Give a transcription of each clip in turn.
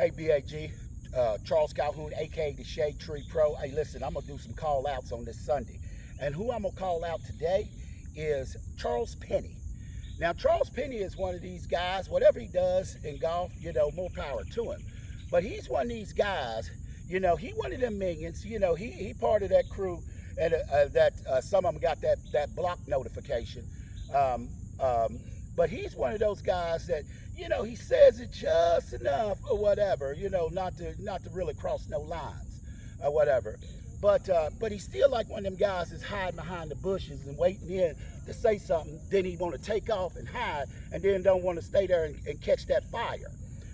Hey, BAG, Charles Calhoun, aka the ShadeTree Pro. Hey, listen, I'm gonna do some call outs on this Sunday, and who I'm gonna call out today is Charles Penny. Now, Charles Penny is one of these guys. Whatever he does in golf, more power to him. But he's one of these guys. He one of them millions. He part of that crew, and that some of them got that block notification. Um, but he's one of those guys that he says it just enough or whatever, not to really cross no lines or whatever. But he's still like one of them guys that's hiding behind the bushes and waiting in to say something. Then he want to take off and hide, and then don't want to stay there and catch that fire.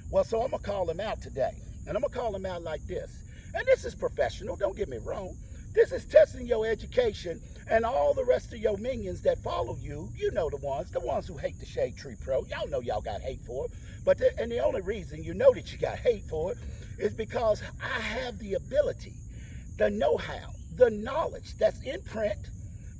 Well, so I'm gonna call him out today, and I'm gonna call him out like this. And this is professional. Don't get me wrong. This is testing your education, and all the rest of your minions that follow you, the ones who hate the ShadeTree Pro. Y'all know y'all got hate for it. And the only reason you know that you got hate for it is because I have the ability, the know-how, the knowledge that's in print,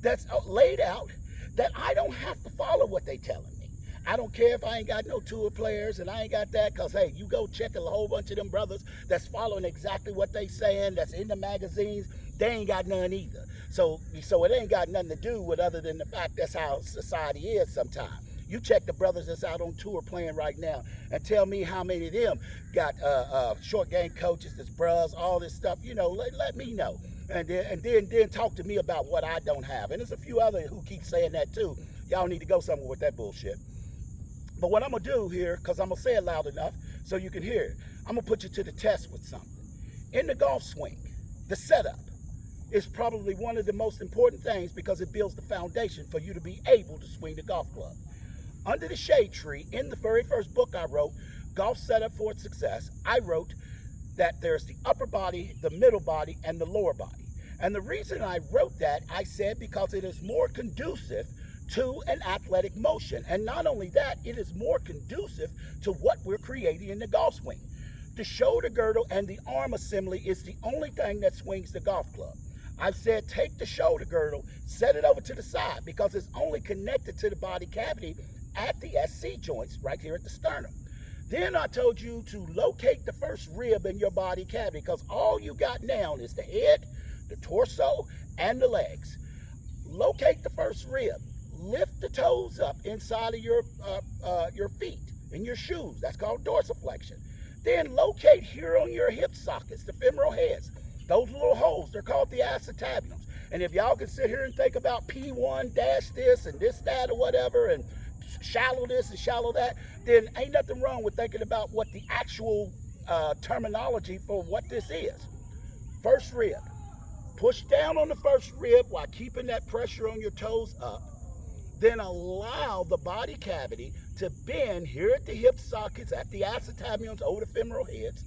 that's laid out, that I don't have to follow what they telling me. I don't care if I ain't got no tour players and I ain't got that, because, hey, you go check a whole bunch of them brothers that's following exactly what they saying, that's in the magazines, they ain't got none either. So it ain't got nothing to do with other than the fact that's how society is sometimes. You check the brothers that's out on tour playing right now and tell me how many of them got short game coaches, that's bros, all this stuff. Let me know. And then talk to me about what I don't have. And there's a few others who keep saying that too. Y'all need to go somewhere with that bullshit. But what I'm gonna do here, because I'm gonna say it loud enough so you can hear it, I'm gonna put you to the test with something. In the golf swing, the setup is probably one of the most important things, because it builds the foundation for you to be able to swing the golf club. Under the ShadeTree, in the very first book I wrote, Golf Setup for Success, I wrote that there's the upper body, the middle body, and the lower body. And the reason I wrote that, I said, because it is more conducive to an athletic motion. And not only that, it is more conducive to what we're creating in the golf swing. The shoulder girdle and the arm assembly is the only thing that swings the golf club. I've said take the shoulder girdle, set it over to the side, because it's only connected to the body cavity at the SC joints right here at the sternum. Then I told you to locate the first rib in your body cavity, because all you got now is the head, the torso, and the legs. Locate the first rib. Lift the toes up inside of your feet in your shoes. That's called dorsiflexion. Then locate here on your hip sockets, the femoral heads. Those little holes, they're called the acetabulums. And if y'all can sit here and think about P1 dash this and this, that, or whatever, and shallow this and shallow that, then ain't nothing wrong with thinking about what the actual terminology for what this is. First rib. Push down on the first rib while keeping that pressure on your toes up. Then allow the body cavity to bend here at the hip sockets, at the acetabulums, over the femoral heads.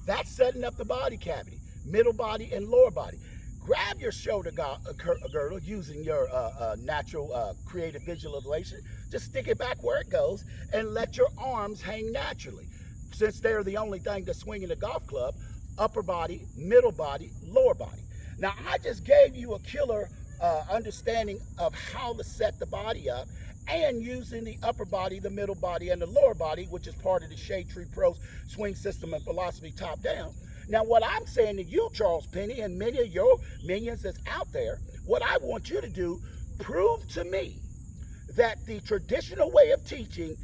That's setting up the body cavity, middle body and lower body. Grab your shoulder girdle using your natural creative visualization. Just stick it back where it goes and let your arms hang naturally. Since they're the only thing that's swinging the golf club, upper body, middle body, lower body. Now, I just gave you a killer understanding of how to set the body up, and using the upper body, the middle body, and the lower body, which is part of the ShadeTree Pro's swing system and philosophy top down. Now, what I'm saying to you, Charles Penny, and many of your minions that's out there, what I want you to do, prove to me that the traditional way of teaching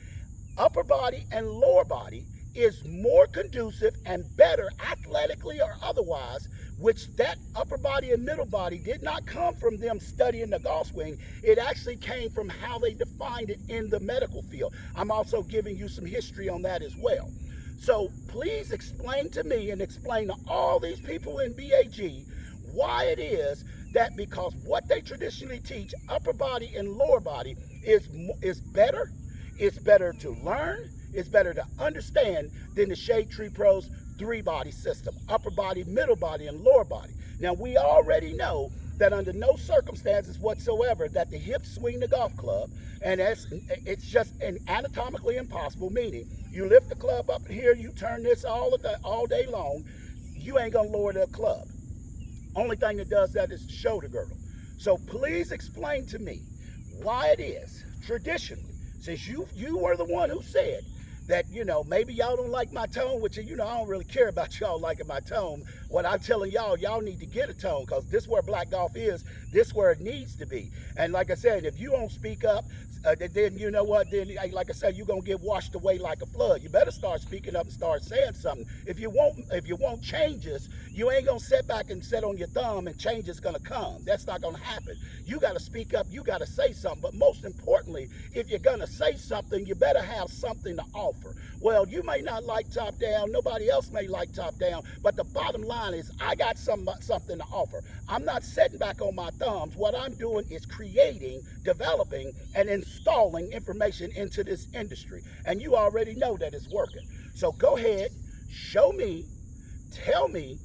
upper body and lower body is more conducive and better athletically or otherwise, which that upper body and middle body did not come from them studying the golf swing. It actually came from how they defined it in the medical field. I'm also giving you some history on that as well. So please explain to me and explain to all these people in BAG why it is that, because what they traditionally teach, upper body and lower body, is better. It's better to learn. It's better to understand than the ShadeTree Pro's three-body system: upper body, middle body, and lower body. Now, we already know that under no circumstances whatsoever that the hips swing the golf club, and it's just anatomically impossible, meaning you lift the club up here, you turn this all day long, you ain't gonna lower the club. Only thing that does that is the shoulder girdle. So please explain to me why it is, traditionally, since you were the one who said that, you know, maybe y'all don't like my tone, which, you know, I don't really care about y'all liking my tone. What I'm telling y'all need to get a tone, because this where black golf is, this where it needs to be. And like I said, if you don't speak up, then you know what, then like I said, you're gonna get washed away like a flood. You better start speaking up and start saying something. If you want changes, you ain't gonna sit back and sit on your thumb and change is gonna come. That's not gonna happen. You gotta speak up, you gotta say something. But most importantly, if you're gonna say something, you better have something to offer. Well, you may not like top down, nobody else may like top down, but the bottom line is I got something to offer. I'm not sitting back on my thumbs. What I'm doing is creating, developing, and installing information into this industry. And you already know that it's working. So go ahead, show me, tell me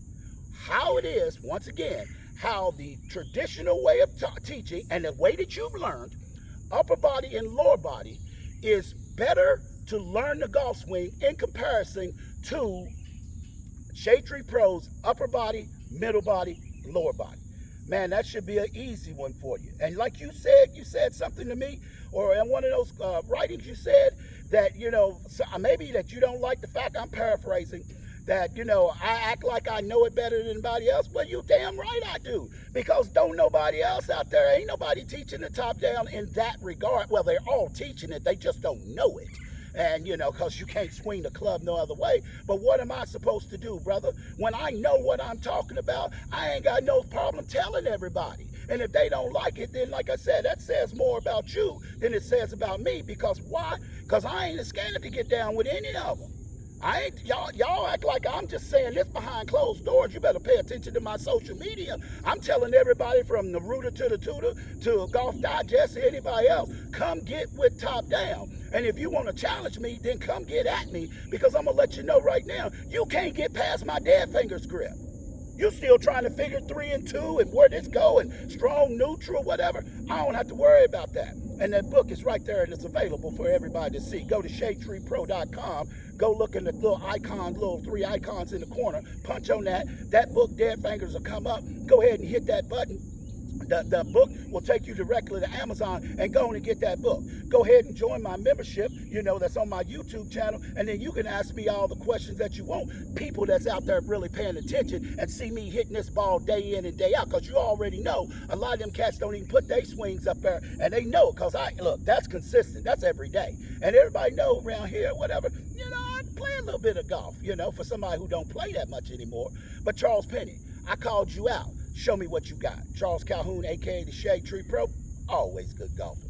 how it is, once again, how the traditional way of teaching and the way that you've learned, upper body and lower body, is better to learn the golf swing in comparison to ShadeTree Pro's upper body, middle body, lower body. Man, that should be an easy one for you. And like you said something to me, or in one of those writings you said that, you know, maybe that you don't like the fact, I'm paraphrasing, that, you know, I act like I know it better than anybody else. Well, you damn right I do. Because don't nobody else out there, ain't nobody teaching the top down in that regard. Well, they're all teaching it, they just don't know it. And, you know, because you can't swing the club no other way. But what am I supposed to do, brother? When I know what I'm talking about, I ain't got no problem telling everybody. And if they don't like it, then like I said, that says more about you than it says about me. Because why? Because I ain't scared to get down with any of them. Y'all act like I'm just saying this behind closed doors. You better pay attention to my social media. I'm telling everybody from the Rooter to the Tutor to Golf Digest to anybody else, come get with top down. And if you want to challenge me, then come get at me, because I'm going to let you know right now, you can't get past my dead fingers grip. You still trying to figure 3 and 2 and where this go and strong, neutral, whatever. I don't have to worry about that. And that book is right there and it's available for everybody to see. Go to ShadeTreePro.com. Go look in the little icons, little 3 icons in the corner. Punch on that. That book, Dead Fingers, will come up. Go ahead and hit that button. The book will take you directly to Amazon, and go on and get that book. Go ahead and join my membership, you know, that's on my YouTube channel, and then you can ask me all the questions that you want. People that's out there really paying attention and see me hitting this ball day in and day out, because you already know a lot of them cats don't even put their swings up there, and they know it, because look, that's consistent. That's every day. And everybody know around here, whatever, you know, I play a little bit of golf, you know, for somebody who don't play that much anymore. But Charles Penny, I called you out. Show me what you got. Charles Calhoun, a.k.a. the ShadeTree Pro, always good golfer.